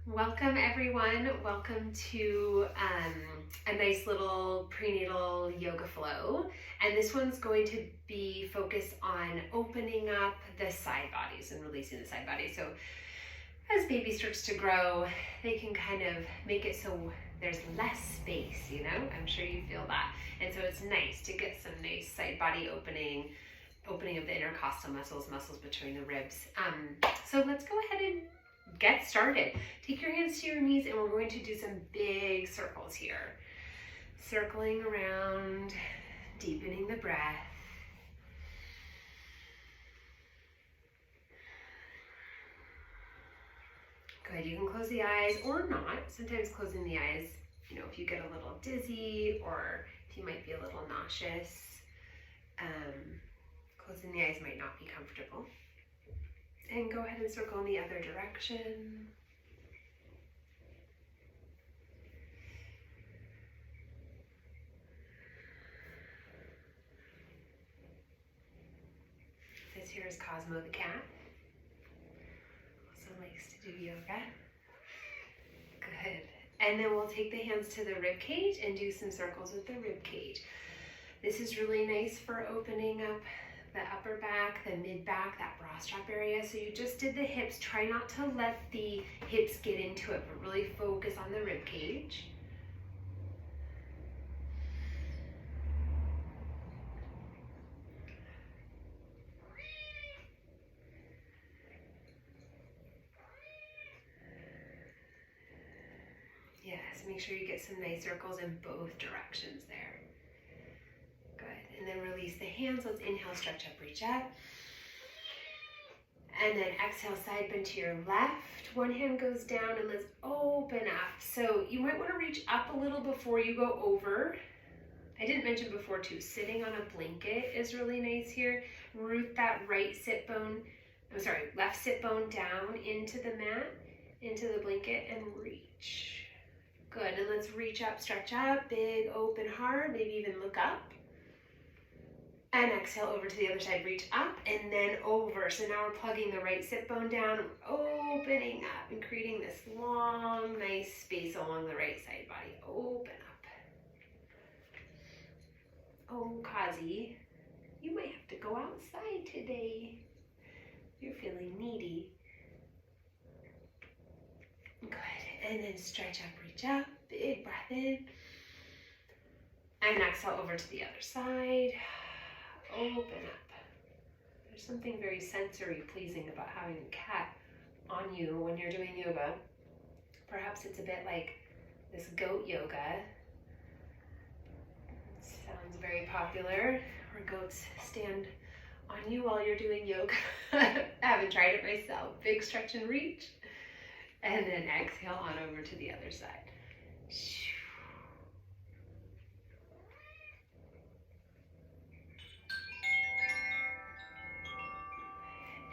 Welcome everyone. Welcome to a nice little prenatal yoga flow. And this one's going to be focused on opening up the side bodies and releasing the side body. So as baby starts to grow, they can kind of make it so there's less space, you know? I'm sure you feel that. And so it's nice to get some nice side body opening of the intercostal muscles between the ribs. So let's go ahead and get started. Take your hands to your knees and we're going to do some big circles here. Circling around, deepening the breath. Good, you can close the eyes or not. Sometimes closing the eyes, if you get a little dizzy or if you might be a little nauseous, closing the eyes might not be comfortable. And go ahead and circle in the other direction. This here is Cosmo the cat. Also likes to do yoga. Good. And then we'll take the hands to the rib cage and do some circles with the rib cage. This is really nice for opening up the upper back, the mid back, that bra strap area. So you just did the hips. Try not to let the hips get into it, but really focus on the rib cage. Yes, make sure you get some nice circles in both directions there. Good, and then release the hands. Let's inhale, stretch up, reach up. And then exhale, side bend to your left. One hand goes down and let's open up. So you might want to reach up a little before you go over. I didn't mention before too, sitting on a blanket is really nice here. Root that left sit bone down into the mat, into the blanket, and reach. Good, and let's reach up, stretch up, big open heart, maybe even look up. And exhale over to the other side, reach up and then over. So now we're plugging the right sit bone down, opening up and creating this long, nice space along the right side body. Open up. Oh, Kazi, you might have to go outside today. You're feeling needy. Good, and then stretch up, reach up, big breath in. And exhale over to the other side. Open up. There's something very sensory pleasing about having a cat on you when you're doing yoga. Perhaps it's a bit like this goat yoga. It sounds very popular, where goats stand on you while you're doing yoga. I haven't tried it myself. Big stretch and reach. And then exhale on over to the other side.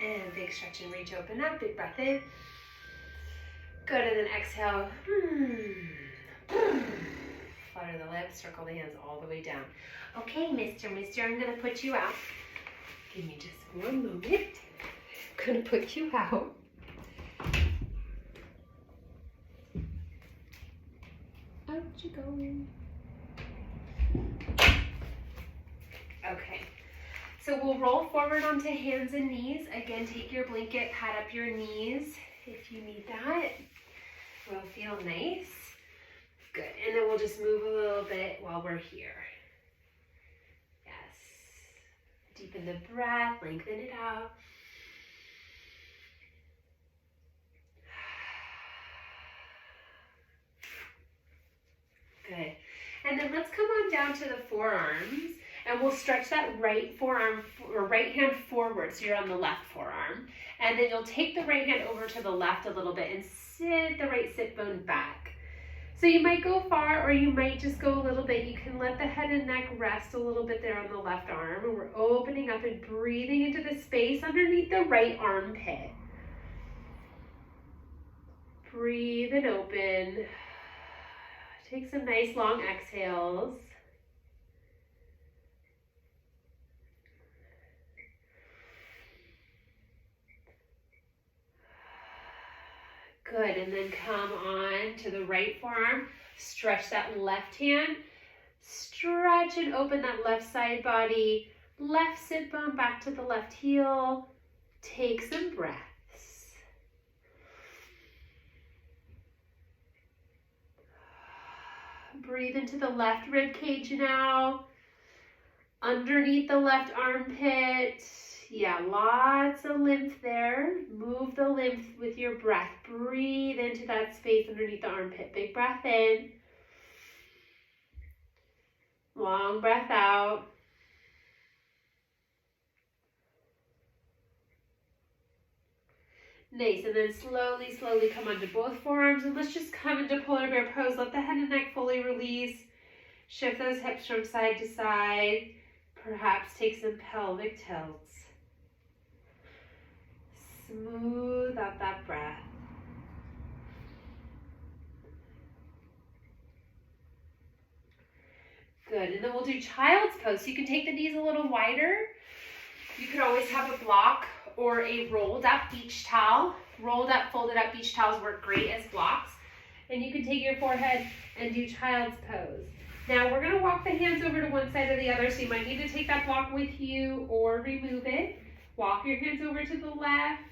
And big stretch and reach, open up, big breath in. Good, and then exhale. Flutter the lips, circle the hands all the way down. Okay, mister, I'm gonna put you out. Give me just one moment. I'm gonna put you out. Out you go. Okay. So we'll roll forward onto hands and knees. Again, take your blanket, pat up your knees if you need that. Will feel nice. Good, and then we'll just move a little bit while we're here. Yes. Deepen the breath, lengthen it out. Good. And then let's come on down to the forearms. And we'll stretch that right forearm or right hand forward, so you're on the left forearm. And then you'll take the right hand over to the left a little bit and sit the right sit bone back. So you might go far or you might just go a little bit. You can let the head and neck rest a little bit there on the left arm. And we're opening up and breathing into the space underneath the right armpit. Breathe and open. Take some nice long exhales. Good, and then come on to the right forearm. Stretch that left hand. Stretch and open that left side body. Left sit bone back to the left heel. Take some breaths. Breathe into the left rib cage now. Underneath the left armpit. Yeah, lots of lymph there. Move the lymph with your breath. Breathe into that space underneath the armpit. Big breath in. Long breath out. Nice, and then slowly, slowly come onto both forearms, and let's just come into polar bear pose. Let the head and neck fully release. Shift those hips from side to side. Perhaps take some pelvic tilts. Smooth out that breath. Good, and then we'll do child's pose. So you can take the knees a little wider. You could always have a block or a rolled up beach towel. Rolled up, folded up beach towels work great as blocks. And you can take your forehead and do child's pose. Now we're gonna walk the hands over to one side or the other, so you might need to take that block with you or remove it. Walk your hands over to the left.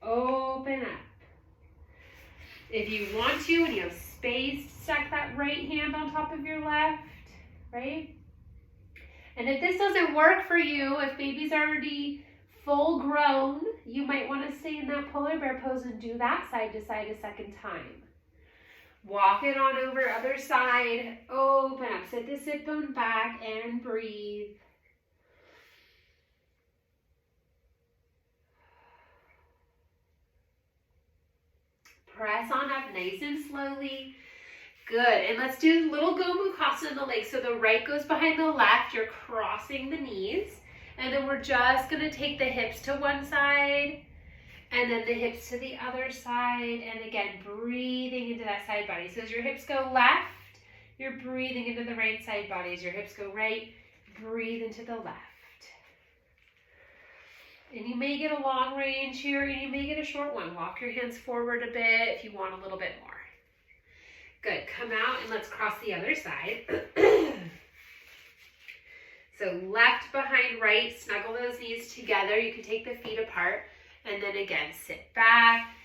Open up. If you want to and you have space, stack that right hand on top of your left, right? And if this doesn't work for you, if baby's already full grown, you might want to stay in that polar bear pose and do that side to side a second time. Walk it on over, other side, open up, sit the sit bone back and breathe. Press on up nice and slowly. Good, and let's do a little Gomukhasa in the legs. So the right goes behind the left, you're crossing the knees. And then we're just gonna take the hips to one side and then the hips to the other side. And again, breathing into that side body. So as your hips go left, you're breathing into the right side body. As your hips go right, breathe into the left. And you may get a long range here, and you may get a short one. Walk your hands forward a bit if you want a little bit more. Good, come out and let's cross the other side. So left behind right, snuggle those knees together. You can take the feet apart. And then again, sit back,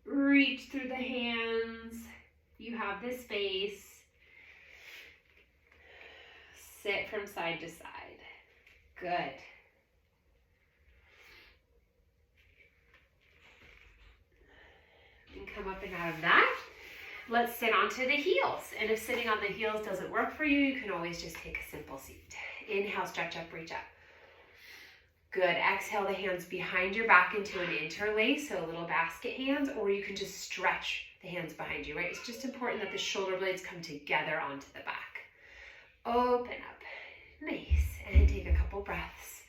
reach through the hands. You have the space. Sit from side to side. Good. And come up and out of that. Let's sit onto the heels. And if sitting on the heels doesn't work for you, you can always just take a simple seat. Inhale, stretch up, reach up. Good, exhale the hands behind your back into an interlace, so a little basket hands, or you can just stretch the hands behind you, right? It's just important that the shoulder blades come together onto the back. Open up, nice, and take a couple breaths.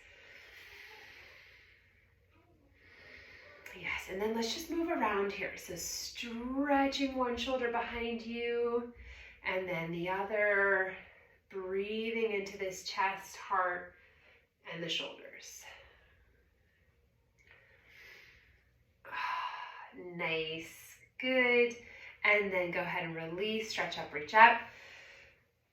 Yes, and then let's just move around here. So stretching one shoulder behind you, and then the other, breathing into this chest, heart, and the shoulders. Nice, good. And then go ahead and release, stretch up, reach up.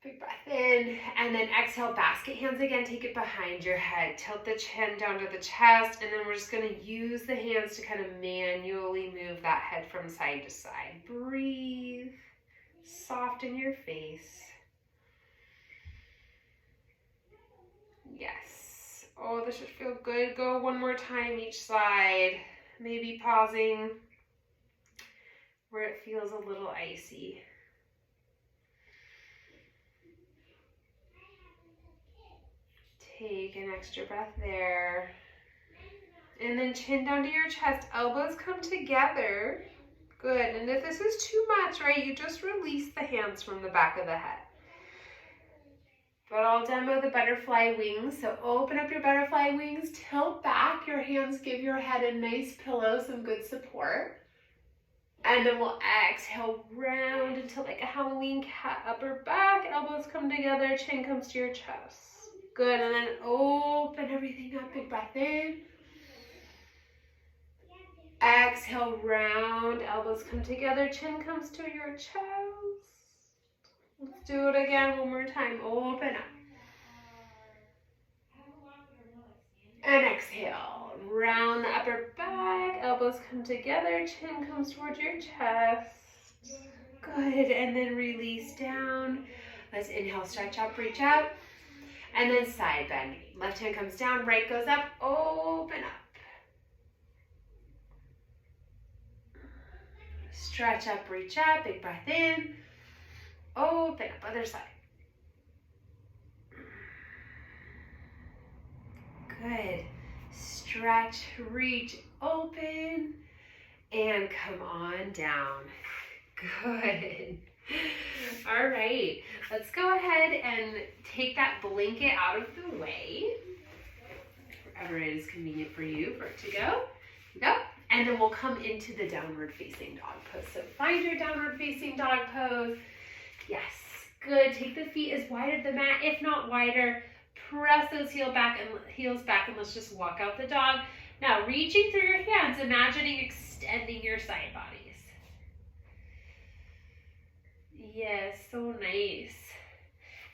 Big breath in, and then exhale, basket hands again, take it behind your head. Tilt the chin down to the chest, and then we're just gonna use the hands to kind of manually move that head from side to side. Breathe, soften your face. Yes. Oh, this should feel good. Go one more time each side. Maybe pausing where it feels a little icy. Take an extra breath there. And then chin down to your chest. Elbows come together. Good. And if this is too much, right, you just release the hands from the back of the head. But I'll demo the butterfly wings. So open up your butterfly wings, tilt back. Your hands give your head a nice pillow, some good support. And then we'll exhale, round into like a Halloween cat, upper back, elbows come together, chin comes to your chest. Good, and then open everything up, big breath in. Exhale, round, elbows come together, chin comes to your chest. Let's do it again one more time. Open up. And exhale, round the upper back, elbows come together, chin comes towards your chest. Good, and then release down. Let's inhale, stretch up, reach out, and then side bend. Left hand comes down, right goes up, open up. Stretch up, reach up, big breath in, open up, other side. Good. Stretch, reach, open, and come on down. Good. All right, let's go ahead and take that blanket out of the way, wherever it is convenient for you for it to go. Go. And then we'll come into the downward facing dog pose. So find your downward facing dog pose. Yes, good. Take the feet as wide as the mat, if not wider. Press those heels back, and let's just walk out the dog. Now, reaching through your hands, imagining extending your side bodies. Yes, so nice.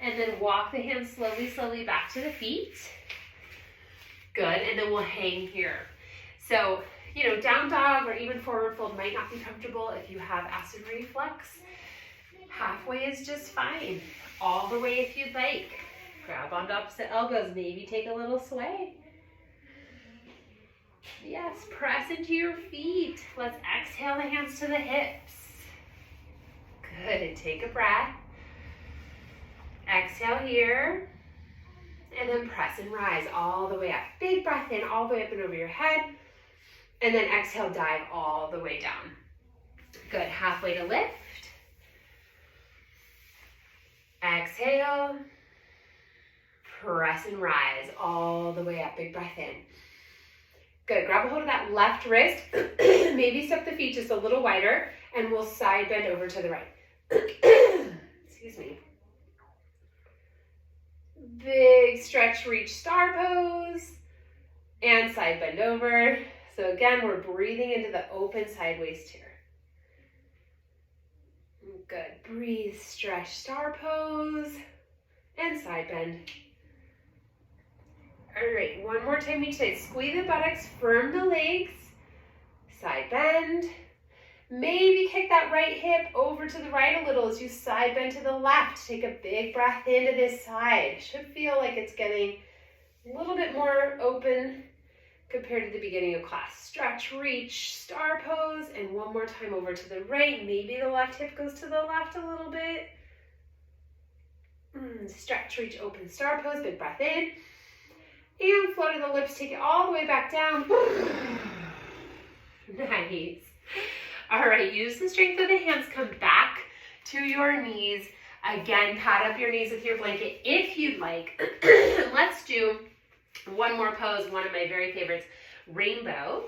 And then walk the hands slowly, slowly back to the feet. Good, and then we'll hang here. So, down dog or even forward fold might not be comfortable if you have acid reflux. Halfway is just fine. All the way if you'd like. Grab onto opposite elbows, maybe take a little sway. Yes, press into your feet. Let's exhale the hands to the hips. Good, take a breath. Exhale here. And then press and rise all the way up. Big breath in, all the way up and over your head. And then exhale, dive all the way down. Good, halfway to lift. Exhale. Press and rise all the way up. Big breath in. Good. Grab a hold of that left wrist. Maybe step the feet just a little wider, and we'll side bend over to the right. Excuse me. Big stretch, reach, star pose, and side bend over. So again, we're breathing into the open side waist here. Good. Breathe, stretch, star pose, and side bend. All right, one more time each side. Squeeze the buttocks, firm the legs, side bend. Maybe kick that right hip over to the right a little as you side bend to the left. Take a big breath into this side. Should feel like it's getting a little bit more open compared to the beginning of class. Stretch, reach, star pose, and one more time over to the right. Maybe the left hip goes to the left a little bit. Stretch, reach, open, star pose, big breath in. And flow to the lips, take it all the way back down. Nice. All right, use the strength of the hands, come back to your knees. Again, pat up your knees with your blanket if you'd like. Let's do one more pose, one of my very favorites, rainbow.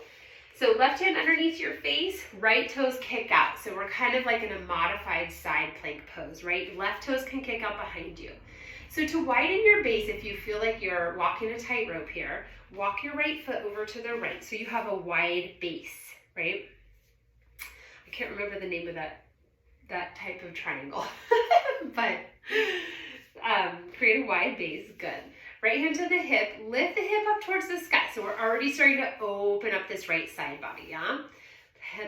So left hand underneath your face, right toes kick out. So we're kind of like in a modified side plank pose, right? Left toes can kick out behind you. So to widen your base, if you feel like you're walking a tightrope here, walk your right foot over to the right so you have a wide base, right? I can't remember the name of that type of triangle, but create a wide base, good. Right hand to the hip, lift the hip up towards the sky. So we're already starting to open up this right side body, yeah?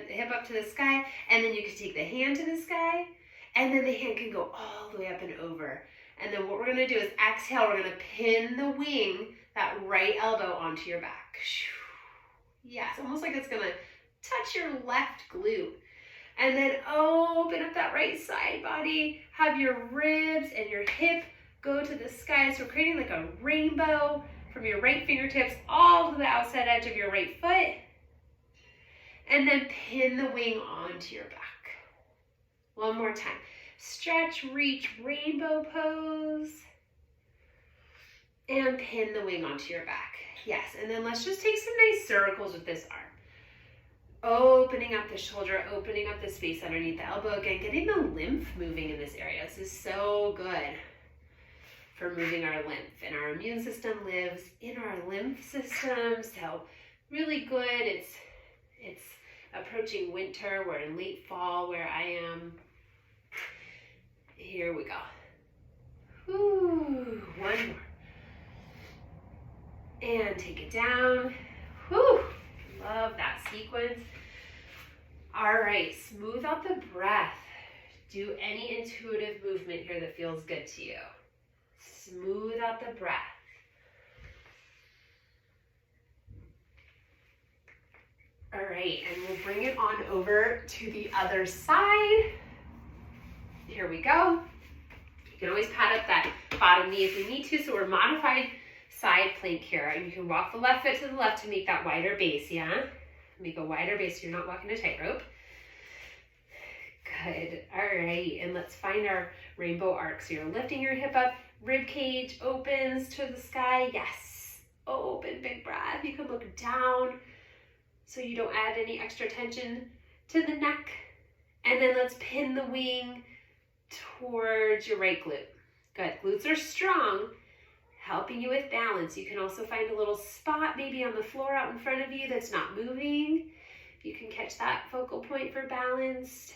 The hip up to the sky, and then you can take the hand to the sky, and then the hand can go all the way up and over. And then what we're gonna do is exhale, we're gonna pin the wing, that right elbow onto your back. Yes, almost like it's gonna touch your left glute. And then open up that right side body, have your ribs and your hip go to the sky. So we're creating like a rainbow from your right fingertips all to the outside edge of your right foot. And then pin the wing onto your back. One more time. Stretch, reach, rainbow pose. And pin the wing onto your back. Yes, and then let's just take some nice circles with this arm. Opening up the shoulder, opening up the space underneath the elbow. Again, getting the lymph moving in this area. This is so good for moving our lymph. And our immune system lives in our lymph system. So really good. It's It's approaching winter. We're in late fall where I am. Here we go. Whew, one more. And take it down. Whew, love that sequence. All right, smooth out the breath. Do any intuitive movement here that feels good to you. Smooth out the breath. All right, and we'll bring it on over to the other side. Here we go. You can always pat up that bottom knee if you need to, so we're modified side plank here. And you can walk the left foot to the left to make that wider base, yeah? Make a wider base so you're not walking a tightrope. Good. All right, and let's find our rainbow arc. So you're lifting your hip up, rib cage opens to the sky. Yes. Open, big breath. You can look down so you don't add any extra tension to the neck. And then let's pin the wing towards your right glute. Good. Glutes are strong, helping you with balance. You can also find a little spot maybe on the floor out in front of you that's not moving. You can catch that focal point for balance.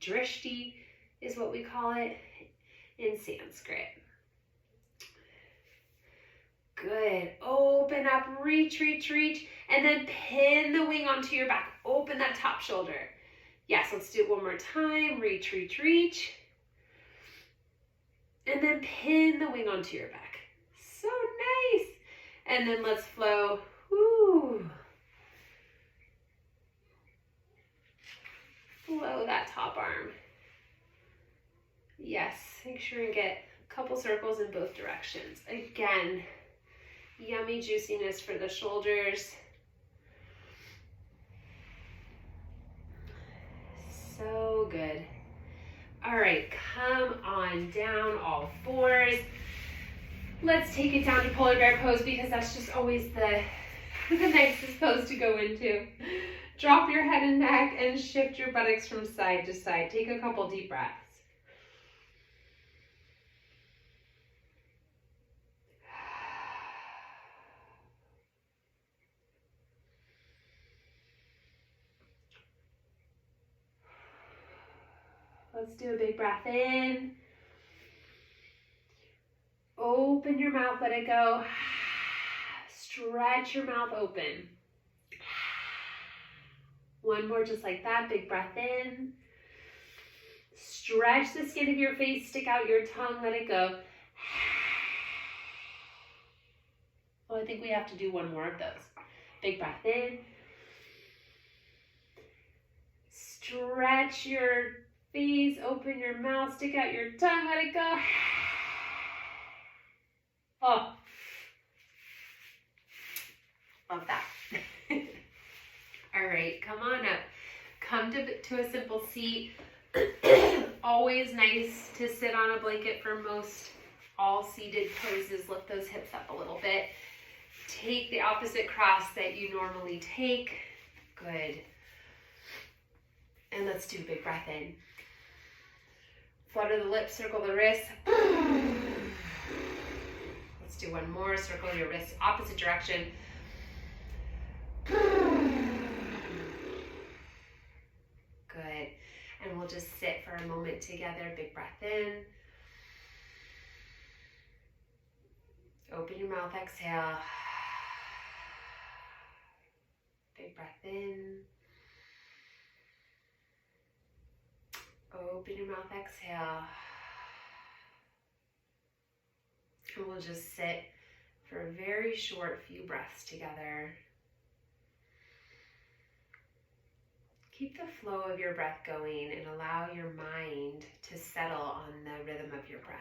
Drishti is what we call it in Sanskrit. Good. Open up, reach, reach, reach, and then pin the wing onto your back. Open that top shoulder. Yes, let's do it one more time. Reach, reach, reach. And then pin the wing onto your back. So nice. And then let's flow. Woo. Flow that top arm. Yes, make sure you get a couple circles in both directions. Again, yummy juiciness for the shoulders. So good. All right, come on down, all fours. Let's take it down to polar bear pose because that's just always the nicest pose to go into. Drop your head and neck and shift your buttocks from side to side. Take a couple deep breaths. Let's do a big breath in. Open your mouth, let it go. Stretch your mouth open. One more just like that, big breath in. Stretch the skin of your face, stick out your tongue, let it go. Oh, I think we have to do one more of those. Big breath in. Stretch your face, open your mouth, stick out your tongue, let it go. Oh, love that. All right, come on up. Come to a simple seat. Always nice to sit on a blanket for most all seated poses. Lift those hips up a little bit. Take the opposite cross that you normally take. Good. And let's do a big breath in. Flutter the lips, circle the wrists. Let's do one more. Circle your wrists opposite direction. Good. And we'll just sit for a moment together. Big breath in. Open your mouth, exhale. Big breath in. Open your mouth, exhale. And we'll just sit for a very short few breaths together. Keep the flow of your breath going and allow your mind to settle on the rhythm of your breath.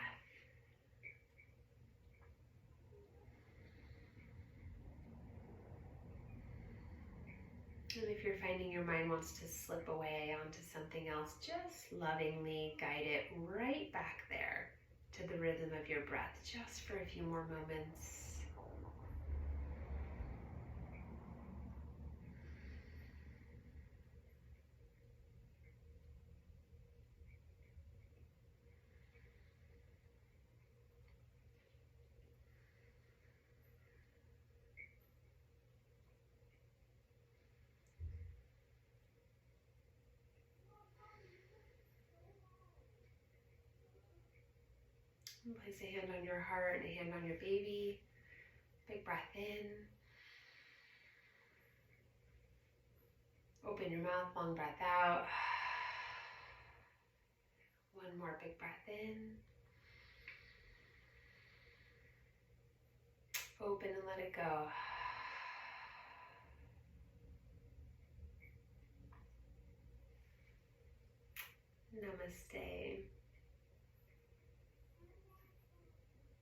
And if you're finding your mind wants to slip away onto something else, just lovingly guide it right back there to the rhythm of your breath, just for a few more moments. And place a hand on your heart and a hand on your baby. Big breath in. Open your mouth, long breath out. One more big breath in. Open and let it go. Namaste.